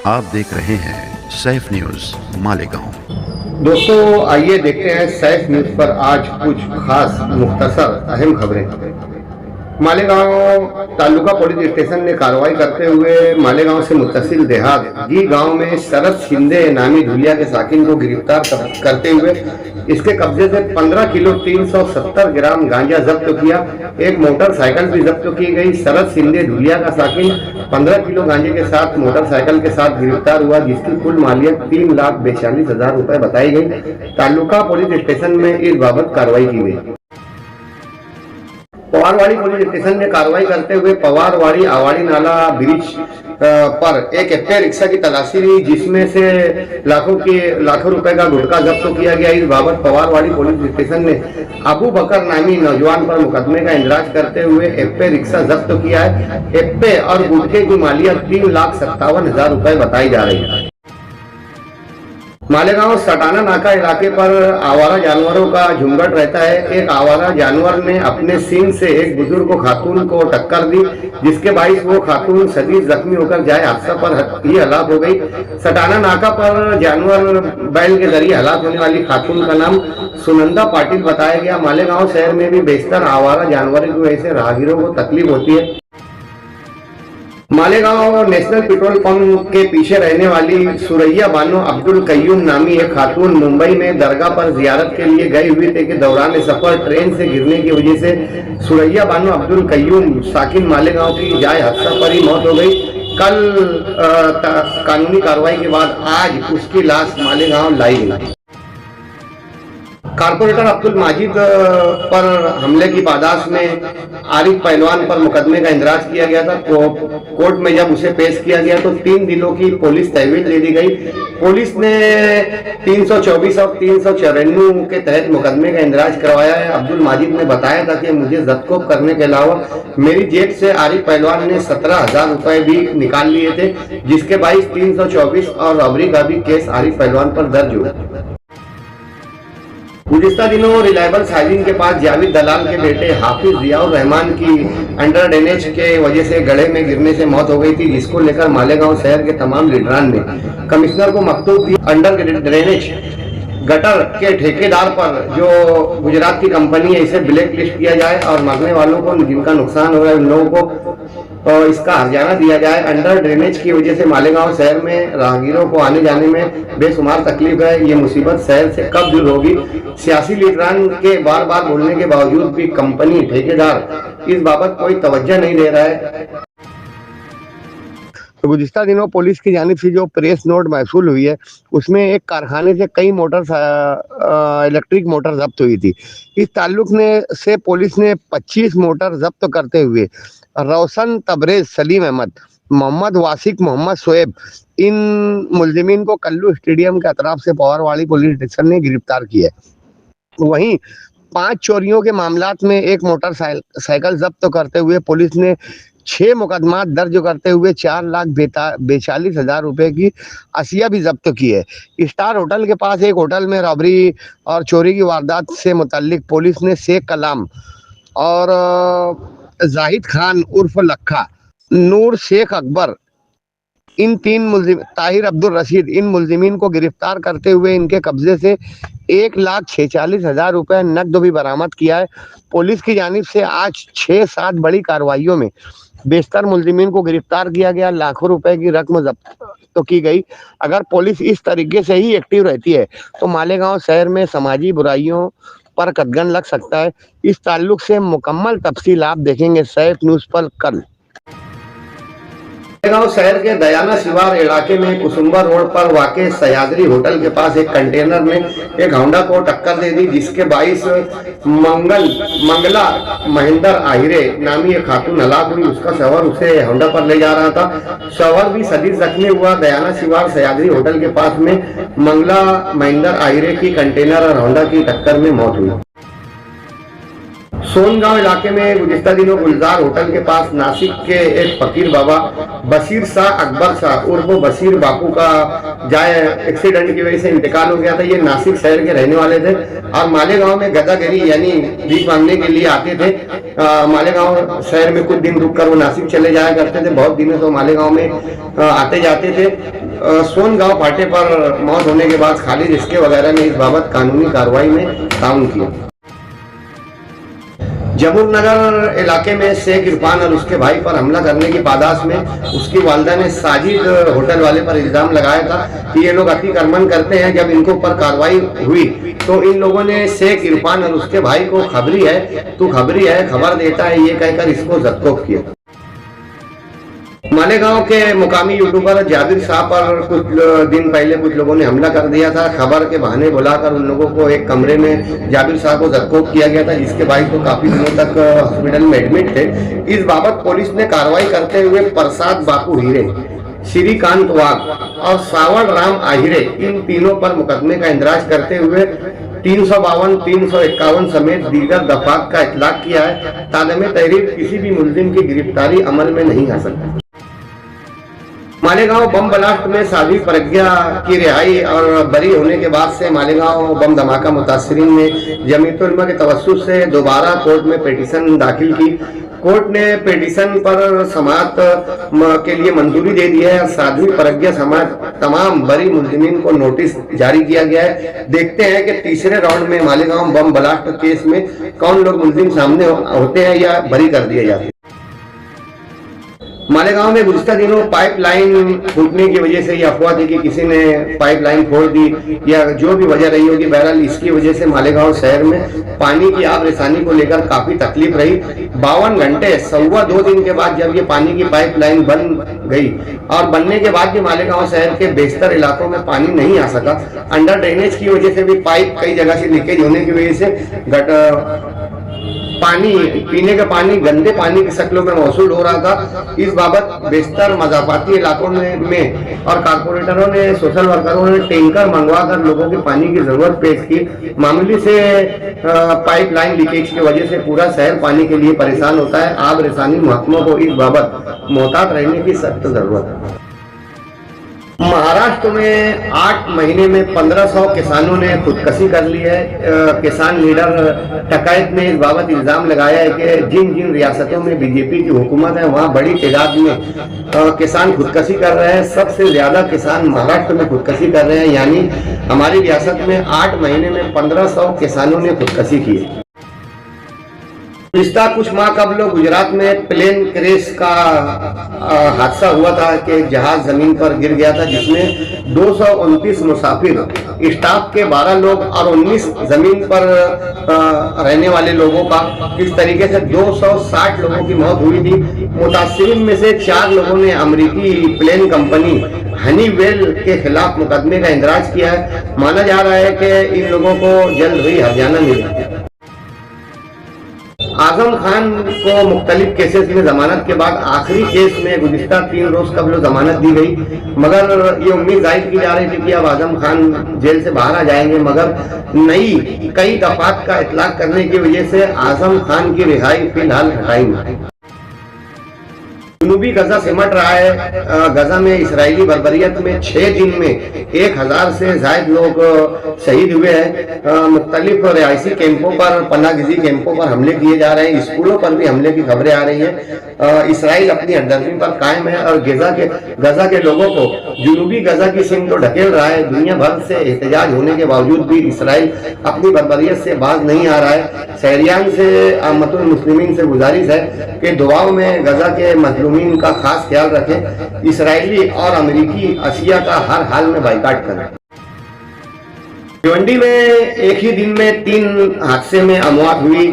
आप देख रहे हैं सैफ न्यूज मालेगांव। दोस्तों आइए देखते हैं सैफ न्यूज पर आज कुछ खास मुख्तसर अहम खबरें। मालेगांव तालुका पुलिस स्टेशन ने कार्रवाई करते हुए मालेगांव से मुत्तसिल देहात गी गांव में शरद शिंदे नामी धुलिया के साकिन को गिरफ्तार करते हुए इसके कब्जे से 15 किलो 370 ग्राम गांजा जब्त किया। एक मोटरसाइकिल भी जब्त की गई। शरद शिंदे धुलिया का साकिन 15 किलो गांजे के साथ मोटरसाइकिल के साथ गिरफ्तार हुआ, जिसकी कुल मालियत 3,42,000 रुपए बताई गई। तालुका पुलिस स्टेशन में इस बाबत कार्रवाई की गई। पवारवाड़ी पुलिस स्टेशन ने कार्रवाई करते हुए पवारवाड़ी आवाड़ी नाला ब्रिज पर एक एक्टिवा रिक्शा की तलाशी ली, जिसमें से लाखों रुपए का गुटखा जब्त किया गया। इस बाबत पवारवाड़ी पुलिस स्टेशन ने अबू बकर नामी नौजवान पर मुकदमे का इंदराज करते हुए एक्टिवा रिक्शा जब्त किया है। एक्टिवा और गुटखे की मालियत 3,57,000 रुपए बताई जा रही है। मालेगांव सटाना नाका इलाके पर आवारा जानवरों का झुंझट रहता है। एक आवारा जानवर ने अपने सींग से एक बुजुर्ग खातून को टक्कर दी, जिसके बाइस वो खातून शदीद जख्मी होकर जाए हादसा पर ही हलाक हो गई। सटाना नाका पर जानवर बैल के जरिए हलाक होने वाली खातून का नाम सुनंदा पाटिल बताया गया। मालेगांव शहर में भी बेशतर आवारा जानवरों की वजह से राहगीरों को तकलीफ होती है। मालेगांव नेशनल पेट्रोल पंप के पीछे रहने वाली सुरैया बानो अब्दुल कय्यूम नामी एक खातून मुंबई में दरगाह पर जियारत के लिए गई हुई थी कि दौरान सफर ट्रेन से गिरने की वजह से सुरैया बानो अब्दुल कय्यूम साकिन मालेगांव की जाए हादसा पर ही मौत हो गई। कल कानूनी कार्रवाई के बाद आज उसकी लाश मालेगांव लाई गई। कारपोरेटर अब्दुल माजिद पर हमले की पादाश में आरिफ पहलवान पर मुकदमे का इंदराज किया गया था। कोर्ट में जब उसे पेश किया गया तो 3 दिनों की पुलिस तहवील दे दी गई। पुलिस ने 324 और 394 के तहत मुकदमे का इंदराज करवाया है। अब्दुल माजिद ने बताया था कि मुझे जब्त करने के अलावा मेरी जेब से आरिफ पहलवान ने 17,000 रुपए भी निकाल लिए थे, जिसके 324 और रॉबरी का भी केस आरिफ पहलवान पर दर्ज हुआ। गुज़िश्ता दिनों रिलायबल साइजिन के पास जावेद दलाल के बेटे हाफिज जियाउर रहमान की अंडर ड्रेनेज के वजह से गड्ढे में गिरने से मौत हो गई थी, जिसको लेकर मालेगांव शहर के तमाम लीडरान ने कमिश्नर को मकतूब दी। अंडर ड्रेनेज गटर के ठेकेदार पर जो गुजरात की कंपनी है इसे ब्लैक लिस्ट किया जाए और मरने वालों को जिनका नुकसान हो रहा है उन लोगों को इसका हर्जाना दिया जाए। अंडर ड्रेनेज की वजह से मालेगांव शहर में राहगीरों को आने जाने में बेशुमार तकलीफ है। ये मुसीबत शहर से कब दूर होगी? सियासी लीडरान के बार बार बोलने के बावजूद भी कंपनी ठेकेदार इस बाबत कोई तवज्जो नहीं दे रहा है। तो गुज़िश्ता दिनों पुलिस की जानिब से जो प्रेस नोट मौसूल हुई है उसमें एक कारखाने से कई इलेक्ट्रिक मोटर जब्त हुई थी। इस ताल्लुक से पुलिस ने 25 मोटर जब्त करते हुए रोशन तबरेज, सलीम अहमद, मोहम्मद वासिक, मोहम्मद शोएब इन मुलजिमीन को कल्लू स्टेडियम के अतराफ से पवारवाड़ी पुलिस स्टेशन ने गिरफ्तार किया। वहीं 5 चोरियों के मामलात में एक मोटरसाइकिल जब्त करते हुए पुलिस ने 6 मुकदमा दर्ज करते हुए 4,42,000 रुपए की अशिया भी जब्त की है। स्टार होटल के पास एक होटल में रॉबरी और चोरी की वारदात से मुतल्लिक पुलिस ने शेख कलाम और जाहिद खान उर्फ लखा, नूर शेख अकबर, इन 3 मुलजिम, ताहिर अब्दुल रशीद, इन मुलजिमीन को गिरफ्तार करते हुए इनके कब्जे से 1,46,000 रुपए नकद भी बरामद किया है। पुलिस की जानिब से आज 6-7 बड़ी कार्रवाइयों में बेशतर मुलजिमीन को गिरफ्तार किया गया, लाखों रुपए की रकम जब्त तो की गई। अगर पुलिस इस तरीके से ही एक्टिव रहती है तो मालेगांव शहर में समाजी बुराइयों पर कदगन लग सकता है। इस ताल्लुक से मुकम्मल तफसील आप देखेंगे सैफ न्यूज पर कल। मालेगांव शहर के दयाना शिवार इलाके में कुसुम्बा रोड पर वाक़े सयादरी होटल के पास एक कंटेनर ने एक होंडा को टक्कर दे दी, जिसके 22 मंगला महेंद्र आहिरे नामी एक खातून हलाक हुई। उसका शवहर उसे होंडा पर ले जा रहा था। शवहर भी शदीद जख्मी हुआ। दयाना शिवार सयादरी होटल के पास में मंगला महेंद्र आहिरे की कंटेनर और होंडा की टक्कर में मौत हुई। सोनगांव इलाके में गुज़िश्ता दिनों गुलजार होटल के पास नासिक के एक फकीर बाबा बशीर शाह अकबर शाह उर्फ बशीर बापू का जाए एक्सीडेंट की वजह से इंतकाल हो गया था। ये नासिक शहर के रहने वाले थे और मालेगांव में गदागरी यानी भीख मांगने के लिए आते थे। मालेगांव शहर में कुछ दिन रुक कर वो नासिक चले जाया करते थे। बहुत दिनों तो मालेगांव में आते जाते थे। सोनगांव फाटे पर मौत होने के बाद खालिद इसके वगैरह ने इस बाबत कानूनी कार्रवाई में ताउन किया। जमुननगर इलाके में शेख इरफान और उसके भाई पर हमला करने की पादाश में उसकी वालिदा ने साजिद होटल वाले पर इल्जाम लगाया था कि ये लोग अतिक्रमण करते हैं। जब इनको ऊपर कार्रवाई हुई तो इन लोगों ने शेख इरफान और उसके भाई को खबरी है तू खबरी है, खबर देता है, ये कहकर इसको जब्त किया। मालेगांव के मुकामी यूट्यूबर जाबिर शाह पर कुछ दिन पहले कुछ लोगों ने हमला कर दिया था। खबर के बहाने बुलाकर उन लोगों को एक कमरे में जाबिर शाह को जब्त किया गया था, जिसके भाई तो काफी दिनों तक हॉस्पिटल में एडमिट थे। इस बाबत पुलिस ने कार्रवाई करते हुए प्रसाद बापू हीरे, श्रीकांत वाघ और सावड़ राम आहिरे, इन तीनों पर मुकदमे का इंदराज करते हुए 352, 351 समेत दीगर दफात का इतलाक किया है। तादमे तहरीर किसी भी मुलजिम की गिरफ्तारी अमल में नहीं आ सकती। मालेगांव बम ब्लास्ट में साध्वी प्रज्ञा की रिहाई और बरी होने के बाद से मालेगांव बम धमाका मुतासरीन ने जमीयतुल उलमा के तवस्सुस से दोबारा कोर्ट में पिटीशन दाखिल की। कोर्ट ने पिटीशन पर समाअत के लिए मंजूरी दे दी है और साध्वी प्रज्ञा समेत तमाम बरी मुल्जिमीन को नोटिस जारी किया गया है। देखते हैं कि तीसरे राउंड में मालेगांव बम ब्लास्ट केस में कौन लोग मुल्जिम सामने होते हैं या बरी कर दिए जाते हैं। मालेगांव में गुज़िश्ता दिनों पाइपलाइन फूटने की वजह से ये अफवाह थी कि किसी ने पाइपलाइन फोड़ दी या जो भी वजह रही होगी, बहरहाल इसकी वजह से मालेगांव शहर में पानी की आब रसानी को लेकर काफी तकलीफ रही। 52 घंटे 2.25 दिन के बाद जब ये पानी की पाइपलाइन बन गई और बनने के बाद भी मालेगांव शहर के बेशतर इलाकों में पानी नहीं आ सका। अंडर ड्रेनेज की वजह से भी पाइप कई जगह से लीकेज होने की वजह से पानी पीने का पानी गंदे पानी की शक्लों में मौसूल हो रहा था। इस बाबत बेशतर मज़ाफ़ाती इलाकों में और कारपोरेटरों ने, सोशल वर्करों ने टैंकर मंगवा कर लोगों की पानी की जरूरत पेश की। मामूली से पाइपलाइन लीकेज की वजह से पूरा शहर पानी के लिए परेशान होता है। आब रसानी महकमों को इस बाबत मोहतात रहने की सख्त जरूरत है। महाराष्ट्र में 8 महीने में 1500 किसानों ने खुदकशी कर ली है। किसान लीडर टकायत ने इस बाबत इल्जाम लगाया है कि जिन जिन रियासतों में बीजेपी की हुकूमत है वहां बड़ी तादाद में किसान खुदकशी कर रहे हैं। सबसे ज्यादा किसान महाराष्ट्र में खुदकशी कर रहे हैं, यानी हमारी रियासत में 8 महीने में 1500 किसानों ने खुदकशी की है। पिछला कुछ माह कबल गुजरात में प्लेन क्रैश का हादसा हुआ था कि एक जहाज जमीन पर गिर गया था, जिसमें 229 मुसाफिर, स्टाफ के 12 लोग और 19 जमीन पर रहने वाले लोगों का, इस तरीके से 260 लोगों की मौत हुई थी। मुतासिरीन में से 4 लोगों ने अमेरिकी प्लेन कंपनी हनीवेल के खिलाफ मुकदमे का इंदराज किया है। माना जा रहा है कि इन लोगों को जल्द ही हर्जाना मिलेगा। आजम खान को मुख्तलिफ केसेस में जमानत के बाद आखिरी केस में गुज़िश्ता 3 रोज कबल जमानत दी गई, मगर ये उम्मीद जाहिर की जा रही थी कि अब आजम खान जेल से बाहर आ जाएंगे, मगर नई कई दफात का इतलाक करने की वजह से आजम खान की रिहाई फिलहाल हटाई नहीं। जनूबी गजा सिमट रहा है। गजा में इसराइली बर्बरियत में 6 दिन में 1000 से ज्यादा लोग शहीद हुए हैं। मुख्तलिफ रिहायशी कैंपों पर, पनाहगीजी कैंपों पर हमले किए जा रहे हैं। स्कूलों पर भी हमले की खबरें आ रही है। इसराइल अपनी हरदर्मी पर कायम है और गजा के लोगों को जनूबी गजा की सीम को ढकेल रहा है। दुनिया भर से एहतजाज होने के बावजूद भी इसराइल अपनी बर्बरियत से बाज नहीं आ रहा है। शहरियान से, आमतुल मुस्लिमीन से गुजारिश है कि दुआओं में गजा के मजलूमीन का खास ख्याल रखें। इसराइली और अमेरिकी अशिया का हर हाल में बाइकाट करें। भिवंडी में एक ही दिन में 3 हादसे में अमवात हुई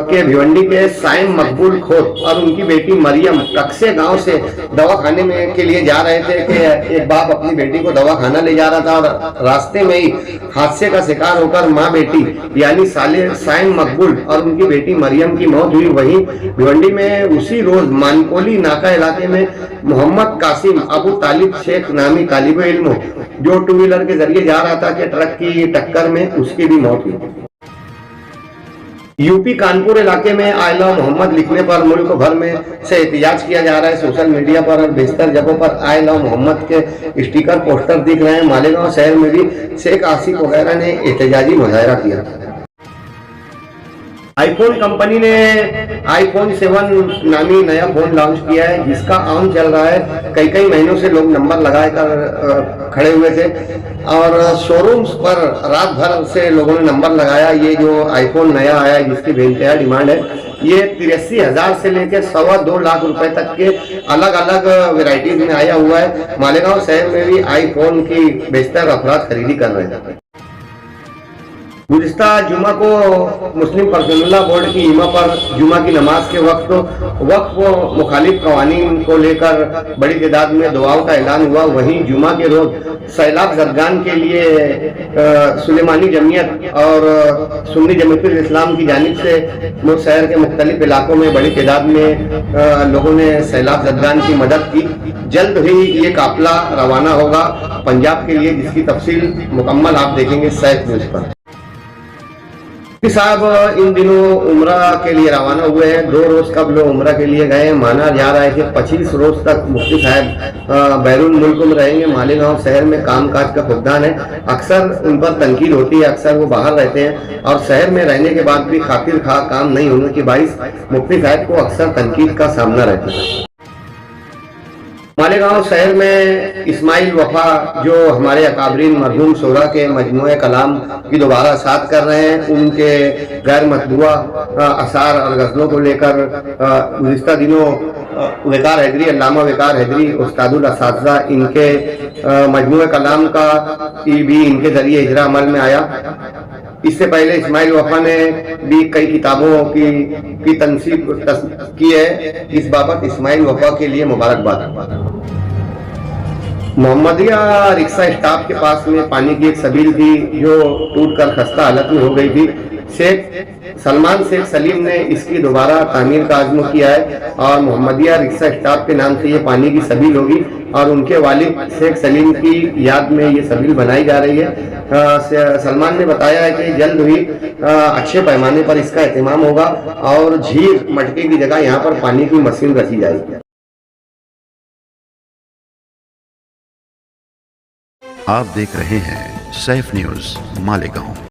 के भिवंडी के साइम मकबूल खोत और उनकी बेटी मरियम कक्से गांव से दवाखाने में के लिए जा रहे थे कि एक बाप अपनी बेटी को दवाखाना ले जा रहा था और रास्ते में ही हादसे का शिकार होकर मां बेटी यानी साले साइम मकबूल और उनकी बेटी मरियम की मौत हुई। वहीं भिवंडी में उसी रोज मानकोली नाका इलाके में मोहम्मद कासिम अबू तालिब शेख नामी तालिब इल्म जो 2 व्हीलर के जरिए जा रहा था कि ट्रक की टक्कर में उसकी भी मौत हुई। यूपी कानपुर इलाके में आई लव मोहम्मद लिखने पर मुल्क भर में से एहतजाज किया जा रहा है। सोशल मीडिया पर और बेशतर जगहों पर आई लव मोहम्मद के स्टिकर, पोस्टर दिख रहे हैं। मालेगांव शहर में भी शेख आसिफ वगैरह ने एहतजाजी मुजाहरा किया। आईफोन कंपनी ने आईफोन 7 नामी नया फोन लॉन्च किया है, जिसका आम चल रहा है। कई कई महीनों से लोग नंबर लगाए कर खड़े हुए थे और शोरूम्स पर रात भर से लोगों ने नंबर लगाया। ये जो आईफोन नया आया है, जिसकी बेइंतहा डिमांड है, ये 83,000 से लेकर 2.25 लाख रुपए तक के अलग अलग वेराइटीज में आया हुआ है। मालेगांव शहर में भी आईफोन की बेशतर अफराद खरीदी कर रहे हैं। गुज़िश्ता जुमा को मुस्लिम पर्सनल बोर्ड की इमा पर जुमा की नमाज के वक्त वक्फ मुखालिफ कवानीन को लेकर बड़ी तादाद में दुआओं का ऐलान हुआ। वहीं जुमा के रोज सैलाब जरगान के लिए सुलेमानी जमीयत और सुन्नी जमीयतुल इस्लाम की जानिब से शहर के मुख्तलिफ इलाकों में बड़ी तादाद में लोगों ने सैलाब जरगान की मदद की। जल्द ही ये काफिला रवाना होगा पंजाब के लिए, जिसकी तफसील मुकम्मल आप देखेंगे सैफ न्यूज़ पर। मुफ्ती साहब इन दिनों उम्रा के लिए रवाना हुए हैं। 2 रोज कबल उम्रा के लिए गए। माना जा रहा है कि 25 रोज तक मुफ्ती साहब बैरून मुल्क में रहेंगे। मालेगांव शहर में कामकाज का फुकदान है। अक्सर उन पर तनकीद होती है, अक्सर वो बाहर रहते हैं और शहर में रहने के बाद भी खातिर खा काम नहीं होने की बाइस मुफ्ती साहब को अक्सर तनकीद का सामना रहता है। मालेगांव शहर में इस्माइल वफा जो हमारे अकाबरीन मरहूम शोरा के मजमूए कलाम की दोबारा साथ कर रहे हैं, उनके गैर मतबूआ असार और गज़लों को लेकर गुज़िश्ता दिनों वक़ार हैदरी, अल्लामा वक़ार हैदरी उस्तादुल असातिज़ा, इनके मजमूए कलाम का भी इनके ज़रिए इजरा अमल में आया। इससे पहले इस्माइल वफा ने भी कई किताबों की तनसीब की है। इस बाबत इस्माइल वफा के लिए मुबारकबाद। मोहम्मदिया रिक्शा स्टॉप के पास में पानी की एक सबील थी जो टूटकर खस्ता हालत में हो गई थी। सलमान शेख सलीम ने इसकी दोबारा तामीर का अज़्म किया है और मोहम्मदिया रिक्शा स्टॉप के नाम से ये पानी की सबील होगी और उनके वालिद शेख सलीम की याद में ये सबील बनाई जा रही है। सलमान ने बताया है कि जल्द ही अच्छे पैमाने पर इसका एहतमाम होगा और झील मटके की जगह यहाँ पर पानी की मशीन रखी जाएगी। आप देख रहे हैं सैफ न्यूज़ मालेगांव।